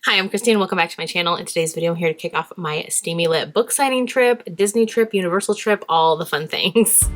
Hi, I'm Christine. Welcome back to my channel. In today's video, I'm here to kick off my Steamy Lit book signing trip, Disney trip, Universal trip, all the fun things.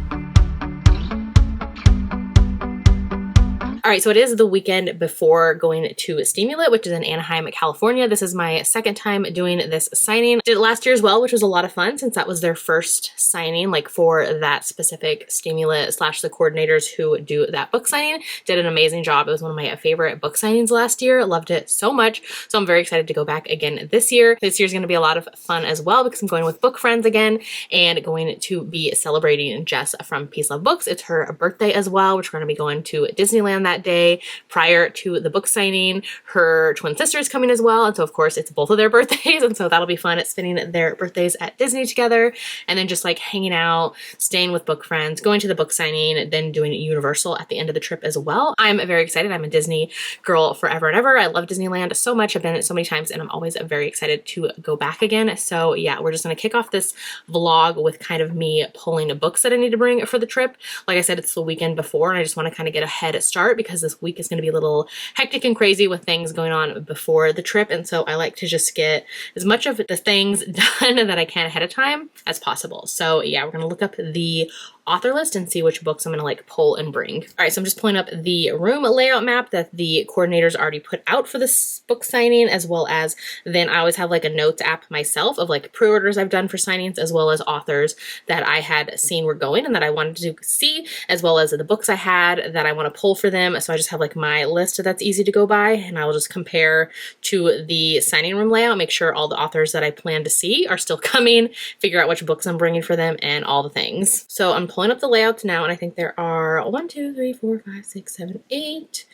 All right, so it is the weekend before going to Steamy Lit, which is in Anaheim, California. This is my second time doing this signing. Did it last year as well, which was a lot of fun since that was their first signing, like for that specific Steamy Lit / the coordinators who do that book signing. Did an amazing job. It was one of my favorite book signings last year. Loved it so much. So I'm very excited to go back again this year. This year's gonna be a lot of fun as well because I'm going with book friends again and going to be celebrating Jess from Peace Love Books. It's her birthday as well, which we're gonna be going to Disneyland that day prior to the book signing. Her twin sister's coming as well, and so of course it's both of their birthdays, and so that'll be fun at spending their birthdays at Disney together, and then just like hanging out, staying with book friends, going to the book signing, then doing Universal at the end of the trip as well. I'm very excited. I'm a Disney girl forever and ever. I love Disneyland so much. I've been it so many times, and I'm always very excited to go back again. So yeah, we're just gonna kick off this vlog with kind of me pulling books that I need to bring for the trip. Like I said, it's the weekend before, and I just want to kind of get a head start because this week is going to be a little hectic and crazy with things going on before the trip, and so I like to just get as much of the things done that I can ahead of time as possible. So yeah, we're going to look up the author list and see which books I'm gonna like pull and bring. All right, so I'm just pulling up the room layout map that the coordinators already put out for this book signing, as well as then I always have like a notes app myself of like pre-orders I've done for signings, as well as authors that I had seen were going and that I wanted to see, as well as the books I had that I want to pull for them. So I just have like my list that's easy to go by, and I will just compare to the signing room layout, make sure all the authors that I plan to see are still coming, figure out which books I'm bringing for them, and all the things. So I'm pulling up the layouts now, and I think there are 1, 2, 3, 4, 5, 6, 7, 8,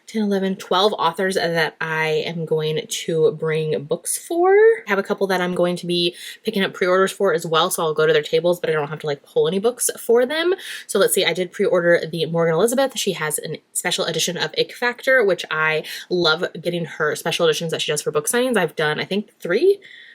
10, 11, 12 authors that I am going to bring books for. I have a couple that I'm going to be picking up pre-orders for as well, so I'll go to their tables, but I don't have to like pull any books for them. So let's see, I did pre-order the Morgan Elizabeth. She has a special edition of Ick Factor, which I love getting her special editions that she does for book signings. I've done, I think,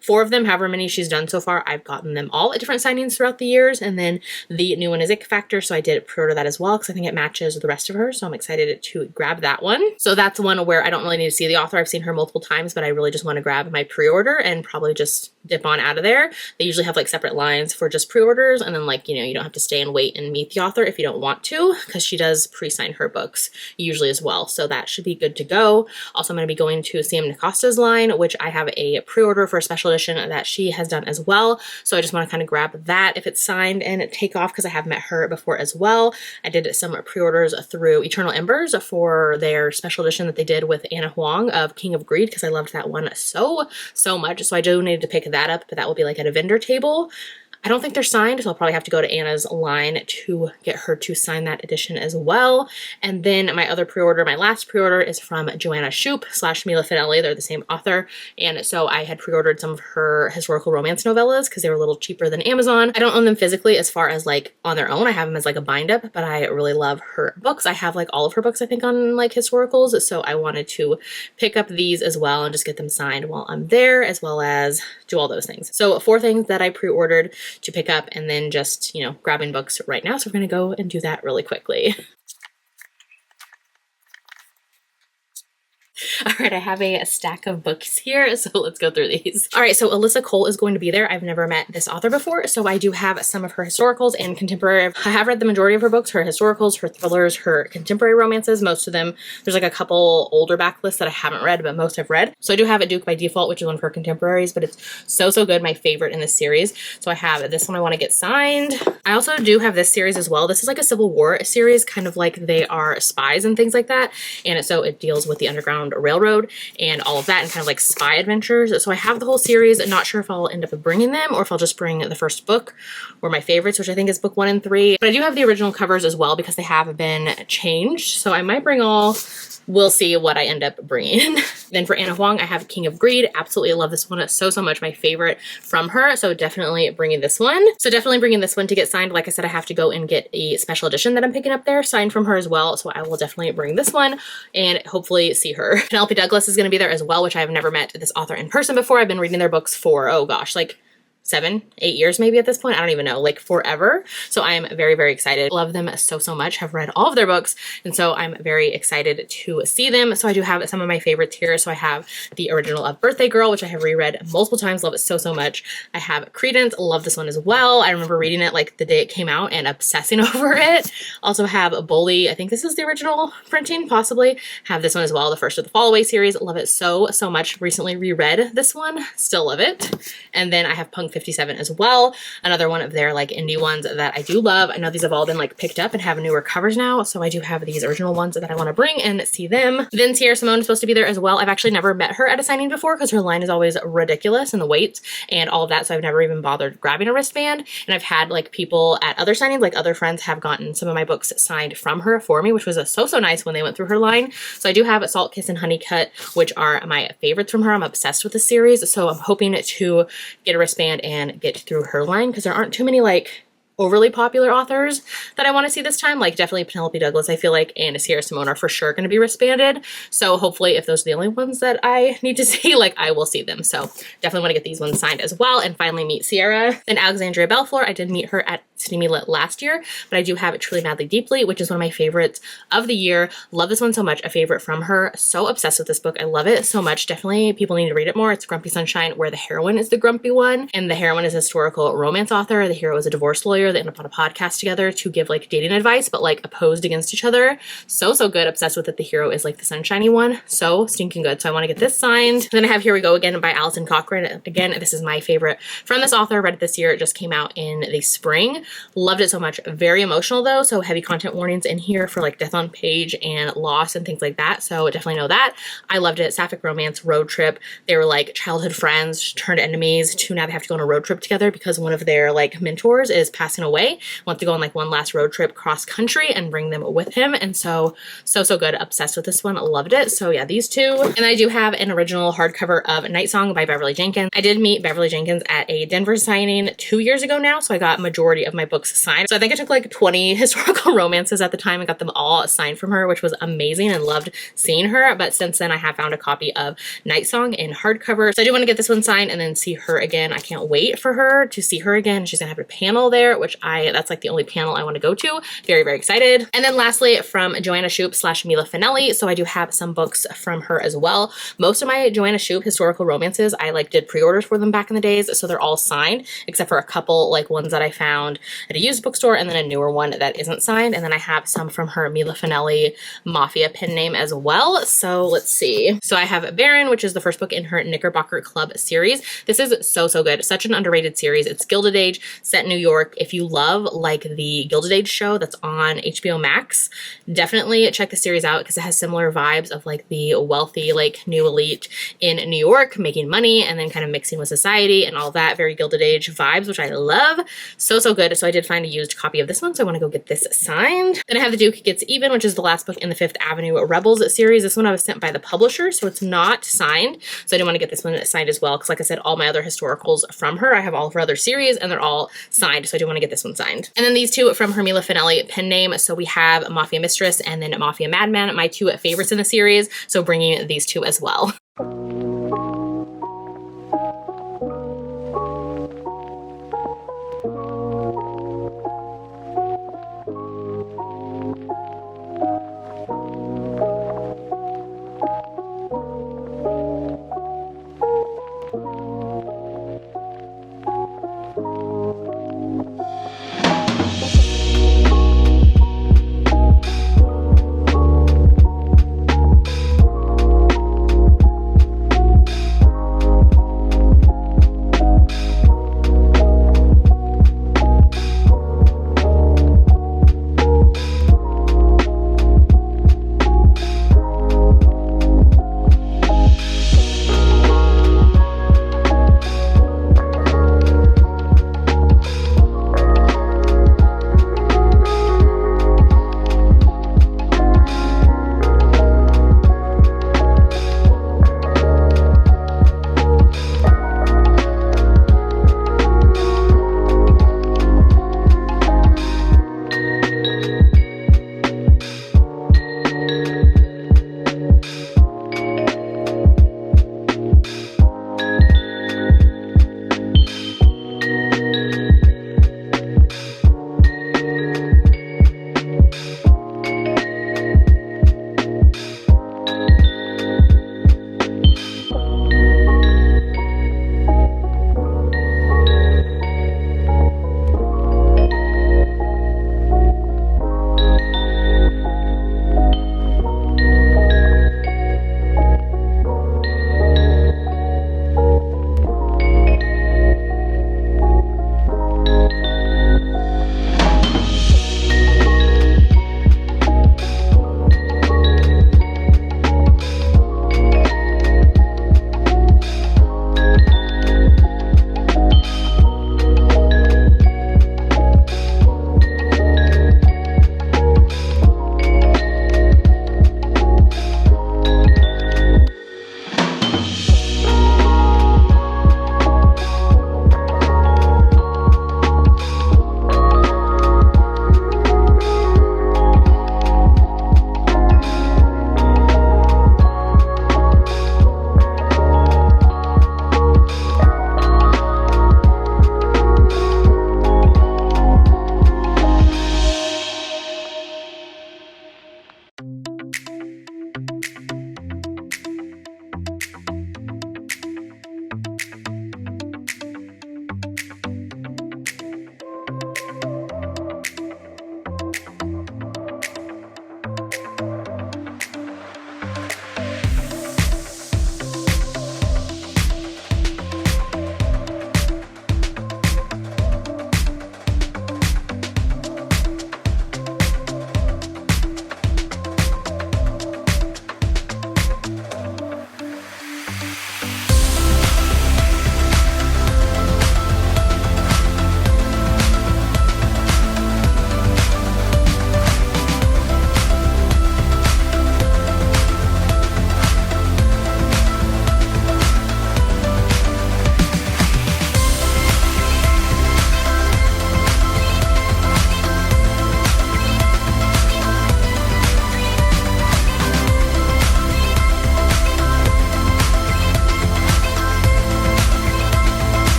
4 of them, however many she's done so far. I've gotten them all at different signings throughout the years, and then the new one is Ick Factor, so I did pre-order that as well because I think it matches the rest of her, so I'm excited to grab that one. So that's one where I don't really need to see the author. I've seen her multiple times, but I really just want to grab my pre-order and probably just dip on out of there. They usually have like separate lines for just pre-orders, and then like, you know, you don't have to stay and wait and meet the author if you don't want to, because she does pre-sign her books usually as well, so that should be good to go. Also, I'm going to be going to CM Nacosta's line, which I have a pre-order for a special edition that she has done as well, so I just want to kind of grab that if it's signed and take off because I have met her before as well. I did some pre-orders through Eternal Embers for their special edition that they did with Anna Huang of King of Greed because I loved that one so much, so I do need to pick that up, but that will be like at a vendor table. I don't think they're signed, so I'll probably have to go to Anna's line to get her to sign that edition as well. And then my other pre-order, my last pre-order, is from Joanna Shoup / Mila Finelli. They're the same author, and so I had pre-ordered some of her historical romance novellas because they were a little cheaper than Amazon. I don't own them physically as far as like on their own. I have them as like a bind up, but I really love her books. I have like all of her books, I think, on like historicals, so I wanted to pick up these as well and just get them signed while I'm there, as well as do all those things. So 4 things that I pre-ordered to pick up, and then just, you know, grabbing books right now. So we're going to go and do that really quickly. All right, I have a stack of books here, so let's go through these. All right, so Alyssa Cole is going to be there. I've never met this author before, so I do have some of her historicals and contemporary. I have read the majority of her books, her historicals, her thrillers, her contemporary romances, most of them. There's like a couple older backlists that I haven't read, but most I've read. So I do have a Duke by Default, which is one of her contemporaries, but it's so good, my favorite in this series. So I have this one I want to get signed. I also do have this series as well. This is like a Civil War series, kind of like they are spies and things like that, and so it deals with the Underground Railroad and all of that and kind of like spy adventures. So I have the whole series. I'm not sure if I'll end up bringing them or if I'll just bring the first book or my favorites, which I think is book 1 and 3. But I do have the original covers as well because they have been changed. So I might bring all. We'll see what I end up bringing. Then for Anna Huang, I have King of Greed. Absolutely love this one so much. My favorite from her. So definitely bringing this one. So definitely bringing this one to get signed. Like I said, I have to go and get a special edition that I'm picking up there signed from her as well. So I will definitely bring this one and hopefully see her. Penelope Douglas is going to be there as well, which I have never met this author in person before. I've been reading their books for, oh gosh, like 7, 8 years maybe at this point. I don't even know, like forever. So I am very, very excited. Love them so, so much. Have read all of their books. And so I'm very excited to see them. So I do have some of my favorites here. So I have the original of Birthday Girl, which I have reread multiple times. Love it so, so much. I have Credence. Love this one as well. I remember reading it like the day it came out and obsessing over it. Also have Bully. I think this is the original printing, possibly. Have this one as well, the first of the Fall Away series. Love it so, so much. Recently reread this one. Still love it. And then I have Punk 57 as well. Another one of their like indie ones that I do love. I know these have all been like picked up and have newer covers now. So I do have these original ones that I want to bring and see them. Then Sierra Simone is supposed to be there as well. I've actually never met her at a signing before because her line is always ridiculous and the waits and all of that. So I've never even bothered grabbing a wristband. And I've had like people at other signings, like other friends have gotten some of my books signed from her for me, which was so, so nice when they went through her line. So I do have Salt, Kiss, and Honeycut, which are my favorites from her. I'm obsessed with the series. So I'm hoping to get a wristband and get through her line because there aren't too many like overly popular authors that I want to see this time. Like definitely Penelope Douglas, I feel like, and Sierra Simone are for sure going to be wristbanded. So hopefully if those are the only ones that I need to see, like I will see them. So definitely want to get these ones signed as well and finally meet Sierra. Then Alexandria Belfleur, I did meet her at Steamy Lit last year, but I do have Truly Madly Deeply, which is one of my favorites of the year. Love this one so much. A favorite from her. So obsessed with this book. I love it so much. Definitely people need to read it more. It's Grumpy Sunshine, where the heroine is the grumpy one and the heroine is a historical romance author. The hero is a divorce lawyer. They end up on a podcast together to give like dating advice, but like opposed against each other. So, so good. Obsessed with it. The hero is like the sunshiny one. So stinking good. So I want to get this signed. Then I have Here We Go Again by Alison Cochrane. Again, this is my favorite from this author. Read it this year. It just came out in the spring. Loved it so much. Very emotional though. So heavy content warnings in here for like death on page and loss and things like that. So definitely know that. I loved it. Sapphic romance, road trip. They were like childhood friends turned enemies to now they have to go on a road trip together because one of their like mentors is passing away. Want to go on like one last road trip cross country and bring them with him. And so good. Obsessed with this one. Loved it. So yeah, these two. And I do have an original hardcover of Night Song by Beverly Jenkins. I did meet Beverly Jenkins at a Denver signing 2 years ago now. So I got majority of my books signed. So I think I took like 20 historical romances at the time and got them all signed from her, which was amazing and loved seeing her. But since then I have found a copy of Night Song in hardcover. So I do want to get this one signed and then see her again. I can't wait for her to see her again. She's gonna have a panel there, which that's like the only panel I want to go to. Very, very excited. And then lastly from Joanna Shoup / Mila Finelli. So I do have some books from her as well. Most of my Joanna Shoup historical romances, I like did pre-orders for them back in the days. So they're all signed except for a couple like ones that I found at a used bookstore and then a newer one that isn't signed. And then I have some from her Mila Finelli Mafia pen name as well. So let's see. So I have Baron, which is the first book in her Knickerbocker Club series. This is so, so good. Such an underrated series. It's Gilded Age set in New York. If you love like the Gilded Age show that's on HBO Max, definitely check the series out because it has similar vibes of like the wealthy, like new elite in New York making money and then kind of mixing with society and all that. Very Gilded Age vibes, which I love. So, so good. So I did find a used copy of this one. So I want to go get this signed. Then I have The Duke Gets Even, which is the last book in the Fifth Avenue Rebels series. This one I was sent by the publisher, so it's not signed. So I didn't want to get this one signed as well. Because like I said, all my other historicals from her, I have all of her other series and they're all signed. So I do want to get this one signed. And then these two from her Mila Finelli pen name. So we have Mafia Mistress and then Mafia Madman, my two favorites in the series. So bringing these two as well.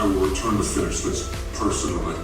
I will return to finish this personally.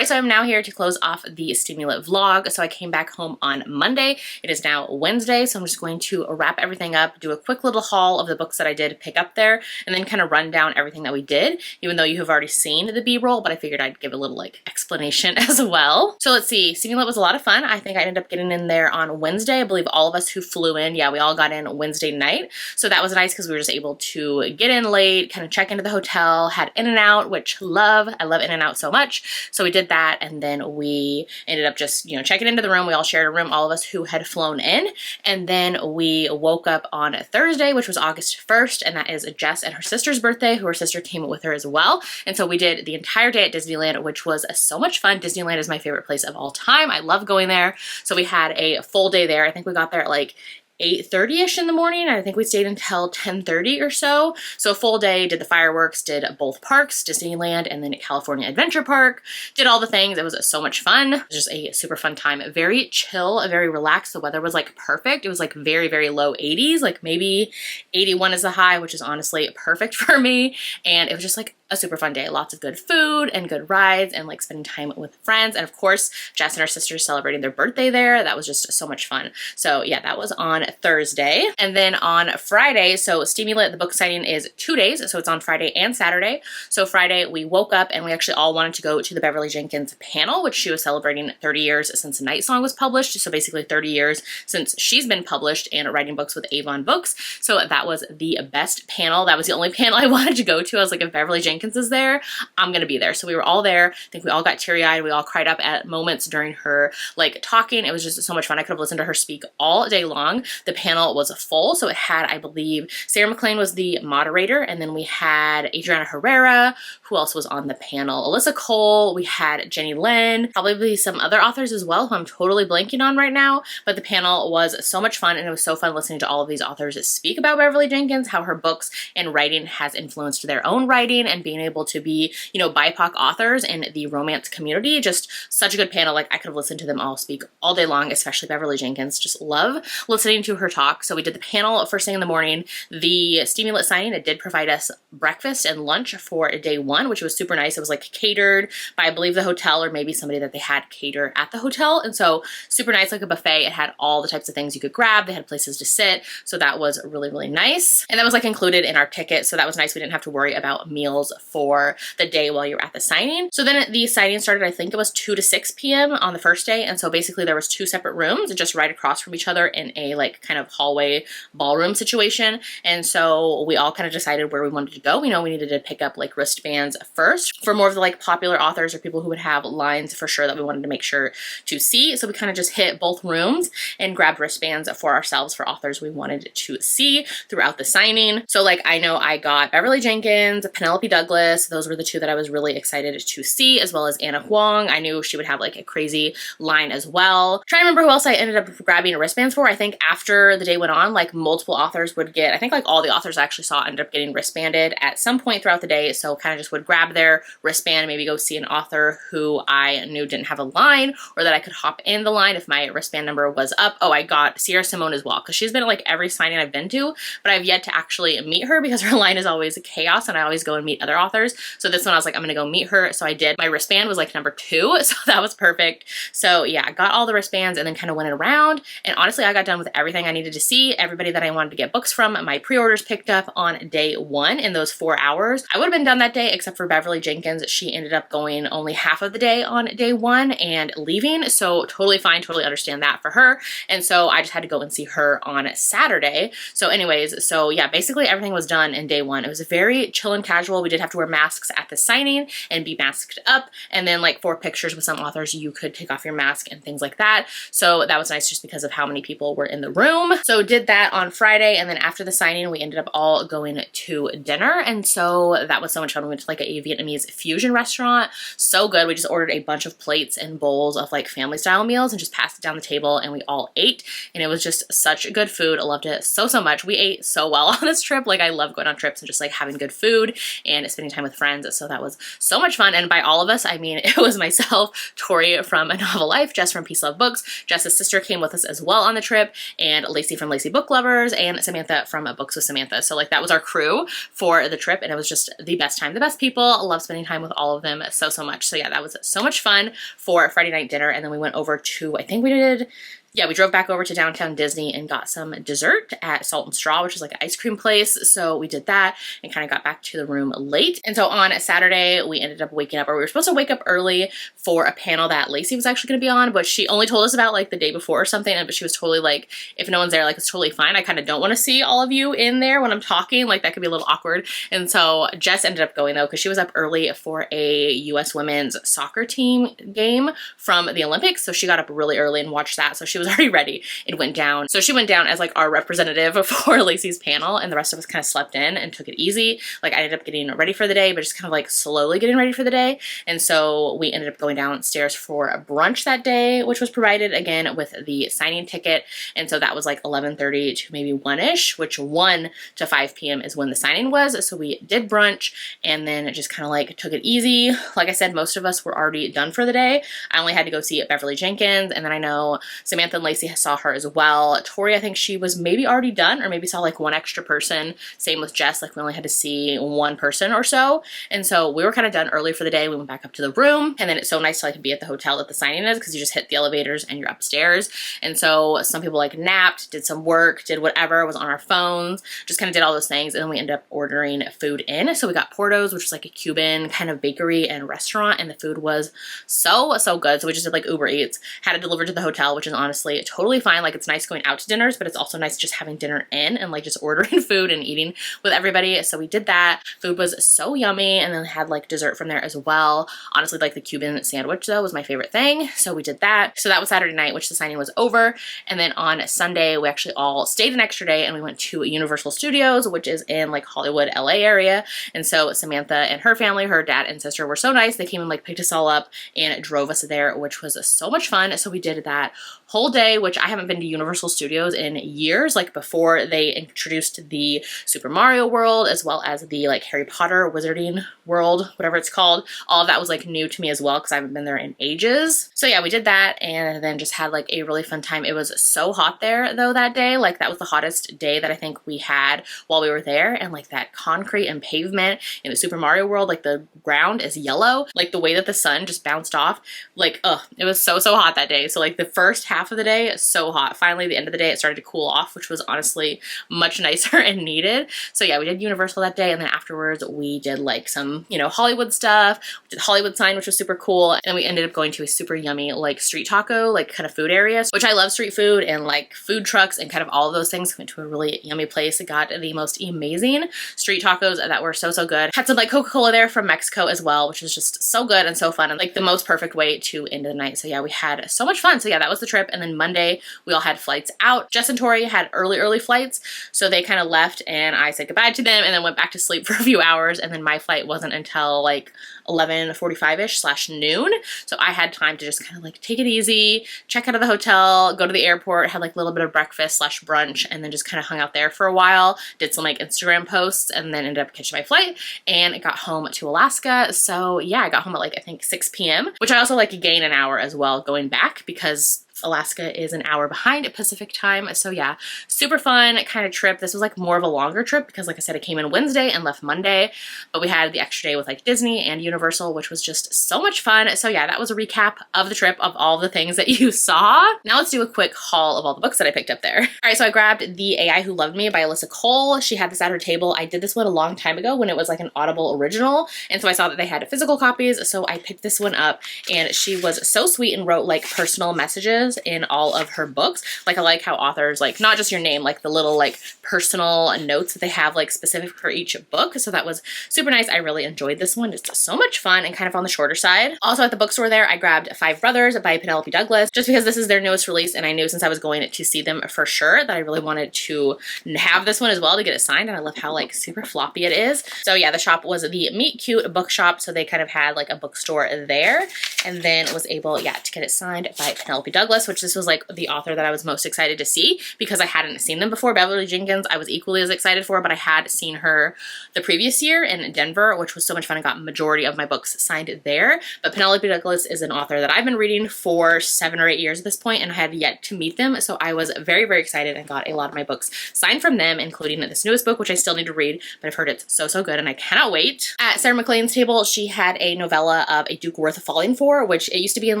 right, so I'm now here to close off the Steamy Lit vlog. So I came back home on Monday. It is now Wednesday, so I'm just going to wrap everything up, do a quick little haul of the books that I did pick up there, and then kind of run down everything that we did, even though you have already seen the B-roll, but I figured I'd give a little like explanation as well. So let's see, Steamy Lit was a lot of fun. I think I ended up getting in there on Wednesday. I believe all of us who flew in, yeah, we all got in Wednesday night. So that was nice because we were just able to get in late, kind of check into the hotel, had In-N-Out, which I love In-N-Out so much. So we did that, and then we ended up just, you know, checking into the room. We all shared a room, all of us who had flown in. And then we woke up on Thursday, which was August 1st, and that is Jess and her sister's birthday, who her sister came with her as well. And so we did the entire day at Disneyland, which was so much fun. Disneyland is my favorite place of all time. I love going there. So we had a full day there. I think we got there at like 8:30ish in the morning. I think we stayed until 10:30 or so. So a full day, did the fireworks, did both parks, Disneyland and then California Adventure Park, did all the things. It was so much fun. It was just a super fun time. Very chill, very relaxed. The weather was like perfect. It was like very, very low 80s, like maybe 81 is the high, which is honestly perfect for me. And it was just like a super fun day. Lots of good food and good rides and like spending time with friends. And of course, Jess and her sisters celebrating their birthday there. That was just so much fun. So yeah, that was on Thursday. And then on Friday, so Steamy Lit, the book signing is 2 days. So it's on Friday and Saturday. So Friday we woke up and we actually all wanted to go to the Beverly Jenkins panel, which she was celebrating 30 years since Night Song was published. So basically 30 years since she's been published and writing books with Avon Books. So that was the best panel. That was the only panel I wanted to go to. I was like, if Beverly Jenkins is there, I'm gonna be there. So we were all there. I think we all got teary-eyed. We all cried up at moments during her like talking. It was just so much fun. I could have listened to her speak all day long. The panel was full. So it had, I believe, Sarah McLean was the moderator, and then we had Adriana Herrera. Who else was on the panel? Alyssa Cole. We had Jenny Lynn, probably some other authors as well, who I'm totally blanking on right now. But the panel was so much fun, and it was so fun listening to all of these authors speak about Beverly Jenkins, how her books and writing has influenced their own writing, and being able to be, you know, BIPOC authors in the romance community. Just such a good panel. Like I could have listened to them all speak all day long, especially Beverly Jenkins. Just love listening to her talk. So we did the panel first thing in the morning. The Steamy Lit signing, it did provide us breakfast and lunch for day one, which was super nice. It was like catered by, I believe, the hotel or maybe somebody that they had cater at the hotel. And so super nice, like a buffet. It had all the types of things you could grab. They had places to sit. So that was really, really nice. And that was like included in our ticket. So that was nice. We didn't have to worry about meals for the day while you were at the signing. So then the signing started, I think it was 2 to 6 p.m. on the first day. And so basically there was 2 separate rooms just right across from each other in a like kind of hallway ballroom situation. And so we all kind of decided where we wanted to go. We know we needed to pick up like wristbands first for more of the like popular authors or people who would have lines for sure that we wanted to make sure to see. So we kind of just hit both rooms and grabbed wristbands for ourselves for authors we wanted to see throughout the signing. So like I know I got Beverly Jenkins, Penelope Douglas. Those were the 2 that I was really excited to see, as well as Anna Huang. I knew she would have like a crazy line as well. Trying to remember who else I ended up grabbing wristbands for. I think after the day went on, like multiple authors would get, I think like all the authors I actually saw ended up getting wristbanded at some point throughout the day. So kind of just would grab their wristband, maybe go see an author who I knew didn't have a line, or that I could hop in the line if my wristband number was up. Oh, I got Sierra Simone as well, because she's been at like every signing I've been to, but I've yet to actually meet her because her line is always chaos and I always go and meet other authors. So this one I was like, I'm gonna go meet her. So I did. My wristband was like number 2, so that was perfect. So yeah, I got all the wristbands and then kind of went around, and honestly I got done with everything I needed to see. Everybody that I wanted to get books from, my pre-orders picked up on day 1 in those 4 hours. I would have been done that day except for Beverly Jenkins. She ended up going only half of the day on day 1 and leaving, so totally fine, totally understand that for her. And so I just had to go and see her on Saturday. So anyways, so yeah, basically everything was done in day 1. It was very chill and casual. We did have to wear masks at the signing and be masked up, and then like for pictures with some authors you could take off your mask and things like that. So that was nice just because of how many people were in the room. So did that on Friday, and then after the signing we ended up all going to dinner, and so that was so much fun. We went to like a Vietnamese fusion restaurant. So good. We just ordered a bunch of plates and bowls of like family style meals and just passed it down the table, and we all ate, and it was just such good food. I loved it so much. We ate so well on this trip. Like I love going on trips and just like having good food and spending time with friends. So that was so much fun. And by all of us, I mean, it was myself, Tori from A Novel Life, Jess from Peace Love Books, Jess's sister came with us as well on the trip, and Lacey from Lacey Book Lovers, and Samantha from Books with Samantha. So like that was our crew for the trip, and it was just the best time. The best people. I love spending time with all of them so much. So yeah, that was so much fun for Friday night dinner. And then we went over to, I think we did, yeah, we drove back over to downtown Disney and got some dessert at Salt and Straw, which is like an ice cream place. So we did that and kind of got back to the room late. And so on Saturday, we ended up waking up, or we were supposed to wake up early for a panel that Lacey was actually going to be on, but she only told us about like the day before or something. But she was totally like, if no one's there, like it's totally fine. I kind of don't want to see all of you in there when I'm talking. Like that could be a little awkward. And so Jess ended up going though, because she was up early for a US women's soccer team game from the Olympics. So she got up really early and watched that. So she was already ready. It went down. So she went down as like our representative for Lacey's panel, and the rest of us kind of slept in and took it easy. Like I ended up getting ready for the day, but just kind of like slowly getting ready for the day. And so we ended up going downstairs for a brunch that day, which was provided again with the signing ticket. And so that was like 11:30 to maybe 1-ish, which 1 to 5 p.m. is when the signing was. So we did brunch and then just kind of like took it easy. Like I said, most of us were already done for the day. I only had to go see Beverly Jenkins, and then I know Samantha and Lacey saw her as well. Tori, I think she was maybe already done, or maybe saw like one extra person. Same with Jess, like we only had to see one person or so. And so we were kind of done early for the day. We went back up to the room, and then it's so nice to like be at the hotel that the signing is, because you just hit the elevators and you're upstairs. And so some people like napped, did some work, did whatever, was on our phones, just kind of did all those things. And then we ended up ordering food in. So we got Porto's, which is like a Cuban kind of bakery and restaurant, and the food was so good. So we just did like Uber Eats, had it delivered to the hotel, which is honestly totally fine. Like it's nice going out to dinners, but it's also nice just having dinner in and like just ordering food and eating with everybody. So we did that. Food was so yummy, and then had like dessert from there as well. Honestly, like the Cuban sandwich though was my favorite thing. So we did that. So that was Saturday night, which the signing was over. And then on Sunday, we actually all stayed an extra day and we went to Universal Studios, which is in like Hollywood, LA area. And so Samantha and her family, her dad and sister were so nice. They came and like picked us all up and drove us there, which was so much fun. So we did that whole day, which I haven't been to Universal Studios in years, like before they introduced the Super Mario World, as well as the like Harry Potter Wizarding World, whatever it's called. All of that was like new to me as well, because I haven't been there in ages. So yeah, we did that and then just had like a really fun time. It was so hot there though that day. Like that was the hottest day that I think we had while we were there. And like that concrete and pavement in the Super Mario World, like the ground is yellow. Like the way that the sun just bounced off, like, it was so hot that day. So like the first half of the day, so hot. Finally, the end of the day, it started to cool off, which was honestly much nicer and needed. So yeah, we did Universal that day, and then afterwards we did like some, you know, Hollywood stuff. We did Hollywood sign, which was super cool. And then we ended up going to a super yummy like street taco, like kind of food area, which I love street food and like food trucks and kind of all of those things. Went to a really yummy place. Got the most amazing street tacos that were so good. Had some like Coca-Cola there from Mexico as well, which was just so good and so fun, and like the most perfect way to end the night. So yeah, we had so much fun. So yeah, that was the trip. And then Monday we all had flights out. Jess and Tori had early flights, so they kind of left and I said goodbye to them and then went back to sleep for a few hours. And then my flight wasn't until like 11:45-ish / noon. So I had time to just kind of like take it easy, check out of the hotel, go to the airport, had like a little bit of breakfast / brunch, and then just kind of hung out there for a while, did some like Instagram posts, and then ended up catching my flight and got home to Alaska. So yeah, I got home at like I think 6 p.m., which I also like gain an hour as well going back, because Alaska is an hour behind Pacific time. So yeah, super fun kind of trip. This was like more of a longer trip because like I said, it came in Wednesday and left Monday, but we had the extra day with like Disney and Universal, which was just so much fun. So yeah, that was a recap of the trip, of all the things that you saw. Now let's do a quick haul of all the books that I picked up there. All right, so I grabbed The AI Who Loved Me by Alyssa Cole. She had this at her table. I did this one a long time ago when it was like an Audible original, and so I saw that they had physical copies, so I picked this one up, and she was so sweet and wrote like personal messages in all of her books. Like I like how authors, like not just your name, like the little like personal notes that they have like specific for each book. So that was super nice. I really enjoyed this one. It's so much fun and kind of on the shorter side. Also at the bookstore there, I grabbed Five Brothers by Penelope Douglas, just because this is their newest release, and I knew since I was going to see them for sure that I really wanted to have this one as well to get it signed. And I love how like super floppy it is. So yeah, the shop was the Meet Cute bookshop. So they kind of had like a bookstore there. and then was able, yeah, to get it signed by Penelope Douglas, which this was like the author that I was most excited to see because I hadn't seen them before. Beverly Jenkins, I was equally as excited for, but I had seen her the previous year in Denver, which was so much fun. I got majority of my books signed there. But Penelope Douglas is an author that I've been reading for 7 or 8 years at this point, and I had yet to meet them. So I was very, very excited and got a lot of my books signed from them, including this newest book, which I still need to read, but I've heard it's so, so good and I cannot wait. At Sarah McLean's table, she had a novella of A Duke Worth Falling For, which it used to be in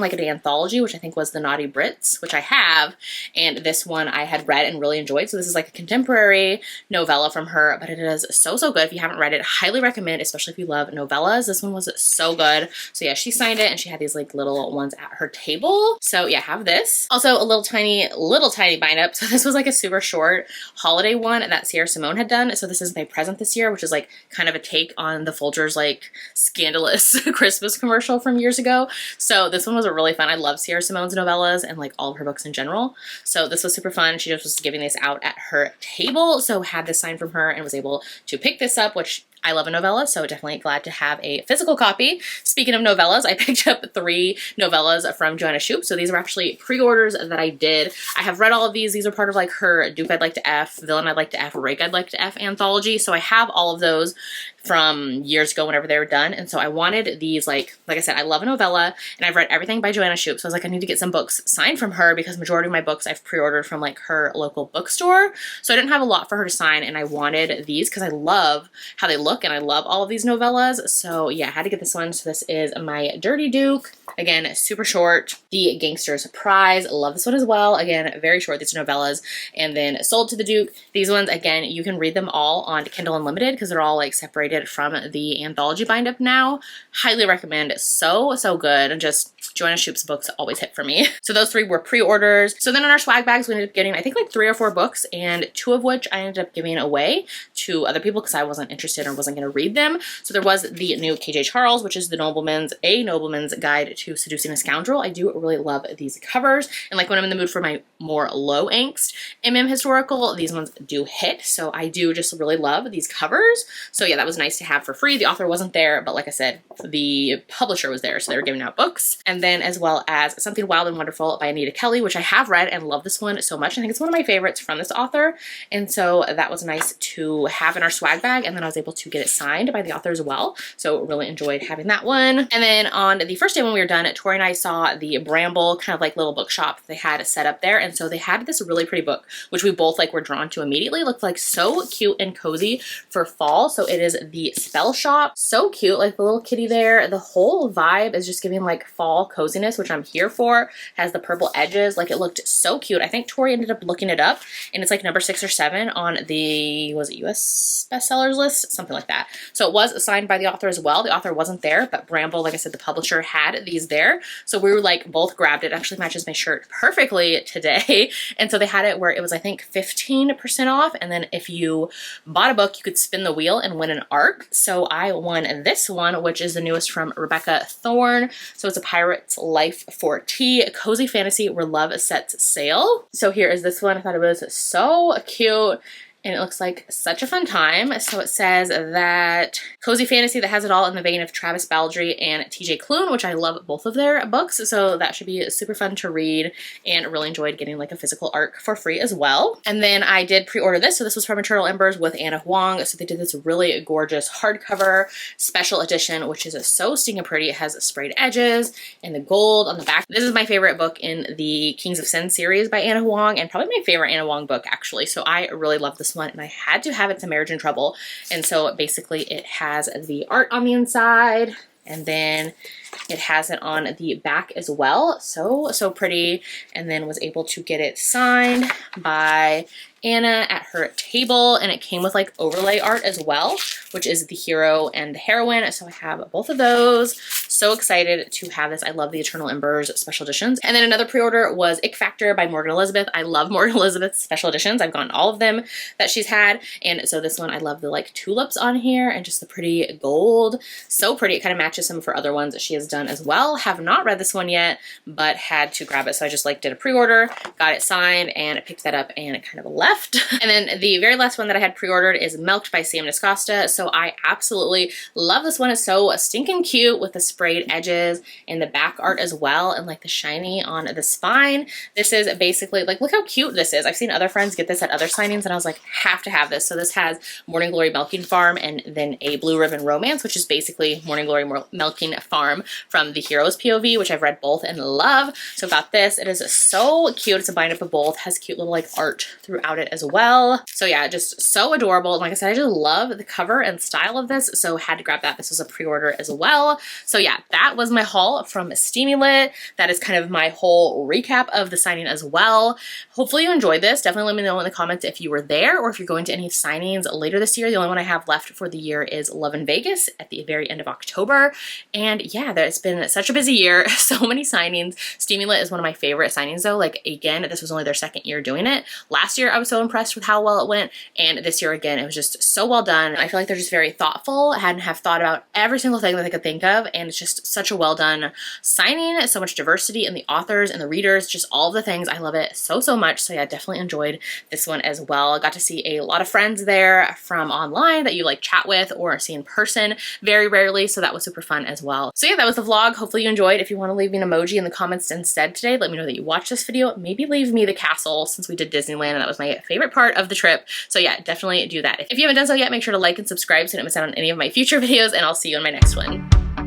like an anthology, which I think was The Naughty Brits, which I have, and this one I had read and really enjoyed. So this is like a contemporary novella from her, but it is so, so good. If you haven't read it, highly recommend, especially if you love novellas. This one was so good. So yeah, she signed it and she had these like little ones at her table. So yeah, have this. Also a little tiny bind up. So this was like a super short holiday one that Sierra Simone had done. So this is my present this year, which is like kind of a take on the Folgers like scandalous Christmas commercial from years ago. So this one was really fun. I love Sierra Simone's novellas and like all of her books in general. So this was super fun. She just was giving this out at her table. So had this signed from her and was able to pick this up, which I love a novella, so definitely glad to have a physical copy. Speaking of novellas, I picked up 3 novellas from Joanna Shoup. So these are actually pre-orders that I did. I have read all of these. These are part of like her Duke I'd Like to F, Villain I'd Like to F, Rake I'd Like to F anthology. So I have all of those from years ago whenever they were done. And so I wanted these, like I said, I love a novella and I've read everything by Joanna Shoup. So I was like, I need to get some books signed from her because majority of my books I've pre-ordered from like her local bookstore. So I didn't have a lot for her to sign and I wanted these because I love how they look and I love all of these novellas. So yeah, I had to get this one. So this is my Dirty Duke. Again, super short. The Gangster's Prize. Love this one as well. Again, very short. These are novellas. And then Sold to the Duke. These ones, again, you can read them all on Kindle Unlimited because they're all like separated from the anthology bind up now. Highly recommend. So, so good. And just Joanna Shoup's books always hit for me. So those 3 were pre-orders. So then in our swag bags, we ended up getting, I think like 3 or 4 books, and 2 of which I ended up giving away to other people because I wasn't interested or wasn't going to read them. So there was the new KJ Charles, which is A Nobleman's Guide to Seducing a Scoundrel. I do really love these covers. And like when I'm in the mood for my more low angst historical, these ones do hit. So I do just really love these covers. So yeah, that was nice to have for free. The author wasn't there, but like I said, the publisher was there. So they were giving out books. And then as well as Something Wild and Wonderful by Anita Kelly, which I have read and love this one so much. I think it's one of my favorites from this author. And so that was nice to have in our swag bag. And then I was able to get it signed by the author as well. So really enjoyed having that one. And then on the first day when we were done, Tori and I saw the Bramble kind of like little bookshop they had set up there. And so they had this really pretty book, which we both like were drawn to immediately. It looked like so cute and cozy for fall. So it is the Spell Shop. So cute, like the little kitty there. The whole vibe is just giving like fall coziness, which I'm here for. Has the purple edges. Like it looked so cute. I think Tori ended up looking it up and it's like number 6 or 7 on the, was it US bestsellers list? Something like that. So it was signed by the author as well. The author wasn't there, but Bramble, like I said, the publisher had these there. So we were like both grabbed it. Actually matches my shirt perfectly today. And so they had it where it was, I think 15% off. And then if you bought a book, you could spin the wheel and win an ARC. So I won this one, which is the newest from Rebecca Thorne. So it's A Pirate's Life for Tea, a cozy fantasy where love sets sail. So here is this one. I thought it was so cute. And it looks like such a fun time. So it says that cozy fantasy that has it all in the vein of Travis Baldry and TJ Klune, which I love both of their books. So that should be super fun to read and really enjoyed getting like a physical ARC for free as well. And then I did pre-order this. So this was from Eternal Embers with Anna Huang. So they did this really gorgeous hardcover special edition, which is so stinking pretty. It has sprayed edges and the gold on the back. This is my favorite book in the Kings of Sin series by Anna Huang and probably my favorite Anna Huang book actually. So I really love this one and I had to have it to Marriage in Trouble. And so basically it has the art on the inside and then it has it on the back as well. So pretty. And then was able to get it signed by Anna at her table, and it came with like overlay art as well, which is the hero and the heroine. So I have both of those. So excited to have this. I love the Eternal Embers special editions. And then another pre-order was Ick Factor by Morgan Elizabeth. I love Morgan Elizabeth's special editions. I've gotten all of them that she's had. And so this one, I love the like tulips on here and just the pretty gold. So pretty. It kind of matches some of her other ones that she has done as well. Have not read this one yet, but had to grab it. So I just like did a pre-order, got it signed, and picked that up and it kind of left. And then the very last one that I had pre-ordered is Milked by Sam Discosta. So I absolutely love this one. It's so stinking cute with the spray frayed edges in the back art as well, and like the shiny on the spine. This is basically like, look how cute this is. I've seen other friends get this at other signings and I was like, have to have this. So this has Morning Glory Milking Farm and then a Blue Ribbon Romance, which is basically Morning Glory Milking Farm from the Hero's POV, which I've read both and love. So I've got this. It is so cute. It's a bind up of both, has cute little like art throughout it as well. So yeah, just so adorable. And like I said, I just love the cover and style of this, so had to grab that. This was a pre-order as well. So yeah, that was my haul from Steamy Lit. That is kind of my whole recap of the signing as well. Hopefully you enjoyed this. Definitely let me know in the comments if you were there or if you're going to any signings later this year. The only one I have left for the year is Love in Vegas at the very end of October. And yeah, it's been such a busy year. So many signings. Steamy Lit is one of my favorite signings though. Like again, this was only their second year doing it. Last year I was so impressed with how well it went, and this year again it was just so well done. I feel like they're just very thoughtful. I hadn't have thought about every single thing that I could think of, and it's just such a well done signing. So much diversity in the authors and the readers, just all of the things. I love it so much. So yeah, definitely enjoyed this one as well. I got to see a lot of friends there from online that you like chat with or see in person very rarely, so that was super fun as well. So yeah, that was the vlog. Hopefully you enjoyed. If you want to leave me an emoji in the comments instead today, let me know that you watched this video. Maybe leave me the castle, since we did Disneyland and that was my favorite part of the trip. So yeah, definitely do that. If you haven't done so yet, make sure to like and subscribe so you don't miss out on any of my future videos, and I'll see you in my next one.